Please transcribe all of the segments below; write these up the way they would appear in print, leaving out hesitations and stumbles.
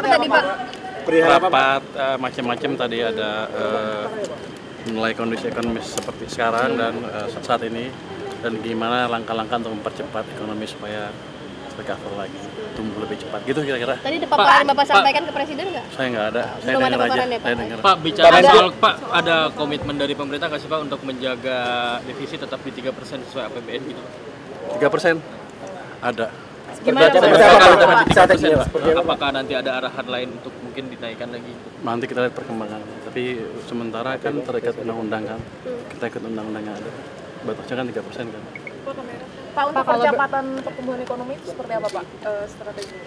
tadi Pak? Rapat macam-macam tadi ada menilai kondisi ekonomi seperti sekarang dan saat ini dan gimana langkah-langkah untuk mempercepat ekonomi supaya recover lagi, tumbuh lebih cepat gitu kira-kira. Tadi ada paparan Bapak sampaikan ke Presiden nggak? Saya nggak ada, saya Belum ada dengar aja. paparan ya, Pak? Saya dengar. Pak, bicara soal Pak, ada komitmen dari pemerintah nggak sih Pak untuk menjaga defisit tetap di 3% sesuai APBN gitu? 3% ada. Gimana Apakah nanti ada arahan lain untuk mungkin dinaikkan lagi? Nanti kita lihat perkembangan. Tapi sementara kan terikat undang-undang kan, kita ikut undang-undang yang ada. Batasnya kan 3% kan. Pak, untuk percepatan pertumbuhan ekonomi itu seperti apa Pak strateginya?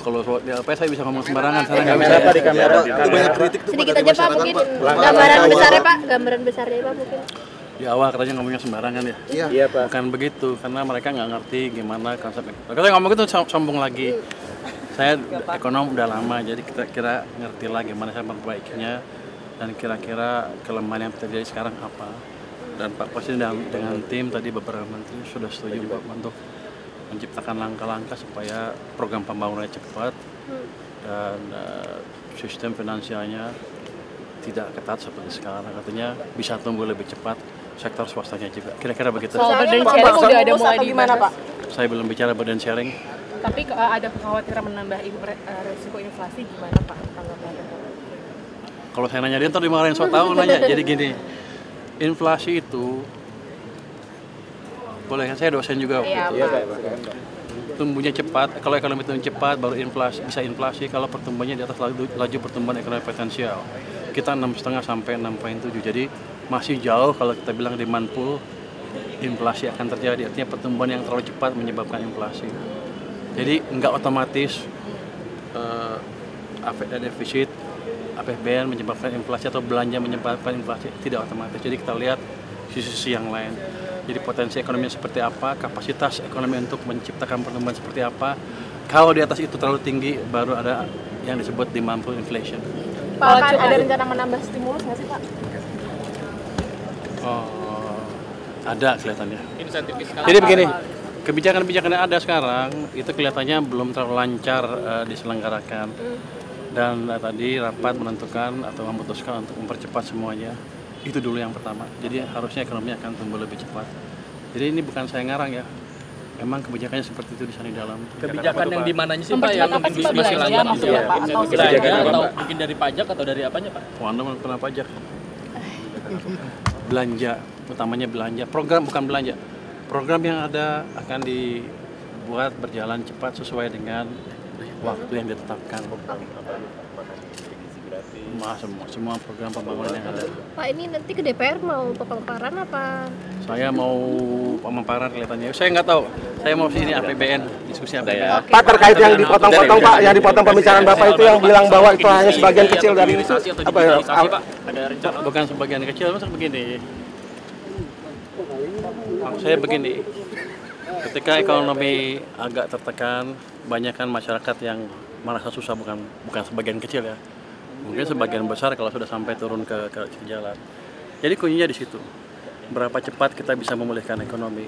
Kalau di LP saya bisa ngomong sembarangan, saya nggak bisa. Di kamera. Itu banyak kritik tuh sedikit dari aja Pak, masyarakat, mungkin Pak. gambaran besarnya Pak, gambaran besarnya Pak mungkin. Di awal katanya ngomongnya sembarangan ya. Iya Pak. Bukan begitu, karena mereka nggak ngerti gimana konsep. Kalau saya ngomong itu sombong lagi. Saya ekonom udah lama, jadi kita kira ngerti lah gimana saya memperbaikinya dan kira-kira kelemahan yang terjadi sekarang apa. Dan Pak Presiden dengan tim tadi beberapa menteri sudah setuju untuk menciptakan langkah-langkah supaya program pembangunannya cepat dan sistem finansialnya tidak ketat seperti sekarang. Artinya bisa tumbuh lebih cepat sektor swastanya juga. Kira-kira begitu. Soal burden sharing udah ada mulai gimana Pak? Saya belum bicara burden sharing. Tapi ada kekhawatiran menambah resiko inflasi gimana Pak tanggapannya? Kalau saya nanya dia ntar dimarahin, so tau nanya. Jadi gini, inflasi itu boleh kan, saya dosen juga. Iya Pak. Tumbuhnya cepat, kalau ekonomi tumbuh cepat baru bisa inflasi kalau pertumbuhannya di atas laju pertumbuhan ekonomi potensial. Kita 6,5 sampai 6,7, jadi masih jauh kalau kita bilang demand pull, inflasi akan terjadi. Artinya pertumbuhan yang terlalu cepat menyebabkan inflasi. Jadi nggak otomatis defisit APBN menyebabkan inflasi atau belanja menyebabkan inflasi, tidak otomatis. Jadi kita lihat sisi-sisi yang lain. Jadi potensi ekonomi seperti apa, kapasitas ekonomi untuk menciptakan pertumbuhan seperti apa. Kalau di atas itu terlalu tinggi, baru ada yang disebut demand pull inflation. Pak, ada rencana menambah stimulus nggak sih Pak? Oh, ada kelihatannya. Insentif fiskal. Jadi begini, kebijakan-kebijakan yang ada sekarang itu kelihatannya belum terlalu lancar diselenggarakan. Dan tadi rapat menentukan atau memutuskan untuk mempercepat semuanya. Itu dulu yang pertama. Jadi harusnya ekonomi akan tumbuh lebih cepat. Jadi ini bukan saya ngarang ya. Memang kebijakannya seperti itu di sana di dalam. Kebijakan yang di mananya sih Pak yang mungkin bisa lanjut gitu ya? Atau mungkin dari pajak atau dari apanya Pak? Anda mau kena pajak. Belanja, utamanya belanja. Program bukan belanja. Program yang ada akan dibuat berjalan cepat sesuai dengan waktu yang ditetapkan. Semua program pembangunan yang ada. Pak, ini nanti ke DPR mau pemaparan apa? Saya mau pemaparan kelihatannya. Saya nggak tahu. Saya mau sini APBN, diskusi APBN. Pak, terkait yang dipotong-potong Pak, yang dipotong pembicaraan Bapak itu yang bilang bahwa itu hanya sebagian kecil dari itu. Apa ya? Ada rencana? Bukan sebagian kecil, maksud begini. Maksud saya begini. Ketika ekonomi agak tertekan, banyak kan masyarakat yang merasa susah, bukan sebagian kecil ya. Mungkin sebagian besar kalau sudah sampai turun ke jalan. Jadi kuncinya di situ. Berapa cepat kita bisa memulihkan ekonomi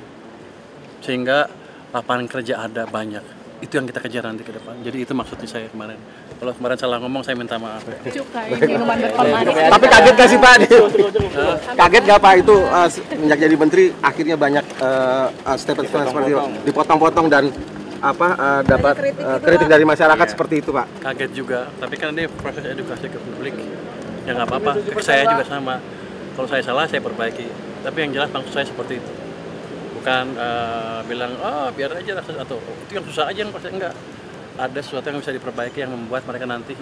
sehingga lapangan kerja ada banyak. Itu yang kita kejar nanti ke depan. Jadi itu maksudnya saya kemarin. Kalau kemarin salah ngomong saya minta maaf. Cukai minuman berpemanis. Tapi kaget gak sih Pak? Kaget gak Pak itu sejak jadi menteri akhirnya banyak statement seperti itu dipotong-potong dan dapat kritik dari masyarakat seperti itu Pak. Kaget juga, tapi kan ini proses edukasi ke publik. Ya nggak apa-apa, ke saya juga sama. Kalau saya salah saya perbaiki. Tapi yang jelas maksud saya seperti itu. Bukan bilang biar aja atau itu yang susah aja yang pasti enggak. Ada sesuatu yang bisa diperbaiki yang membuat mereka nanti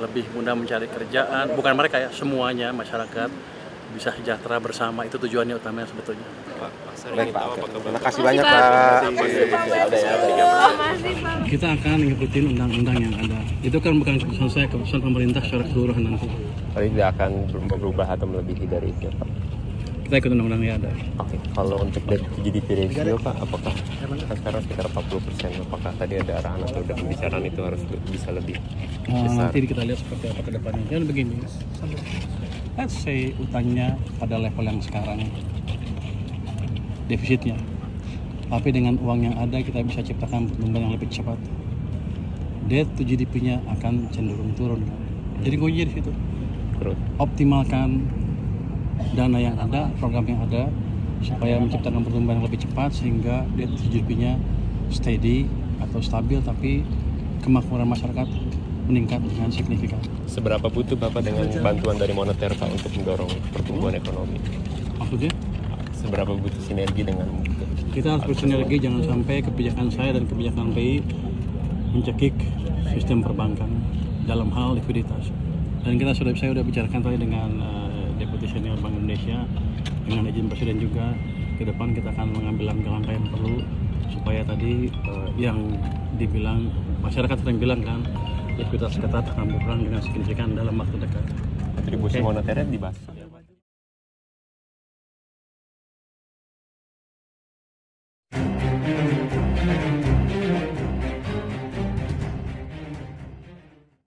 lebih mudah mencari kerjaan. Bukan mereka ya, semuanya masyarakat bisa sejahtera bersama. Itu tujuannya utamanya sebetulnya. Baik Pak, terima kasih banyak Pak. Kita akan ngikutin undang-undang yang ada. Itu kan bukan keputusan saya, keputusan pemerintah secara keseluruhan nanti. Tapi tidak akan berubah atau melebihi dari itu Pak? Kita ikut undang-undang yang ada. Oke, kalau untuk GDP ratio Pak, apakah sekarang sekitar 40%? Apakah tadi ada arahan atau udah pembicaraan itu harus bisa lebih besar? Nanti kita lihat seperti apa ke depannya. Jangan begini, let's say utangnya pada level yang sekarang, defisitnya. Tapi dengan uang yang ada kita bisa ciptakan pertumbuhan yang lebih cepat. debt to GDP-nya akan cenderung turun. Jadi kuncinya di situ. Optimalkan dana yang ada, program yang ada, supaya menciptakan pertumbuhan yang lebih cepat sehingga debt to GDP-nya steady atau stabil, tapi kemakmuran masyarakat meningkat dengan signifikan. Seberapa butuh Bapak dengan bantuan dari moneter Pak untuk mendorong pertumbuhan ekonomi? Maksudnya? Seberapa butuh sinergi dengan kita harus bersinergi, jangan sampai kebijakan saya dan kebijakan BI mencekik sistem perbankan dalam hal likuiditas. Dan saya sudah bicarakan tadi dengan Deputi Senior Bank Indonesia, dengan izin Presiden juga, ke depan kita akan mengambil langkah-langkah yang perlu supaya tadi yang dibilang masyarakat sering bilang kan likuiditas ketat akan berkurang dengan signifikan dalam waktu dekat. kontribusi moneternya dibahas.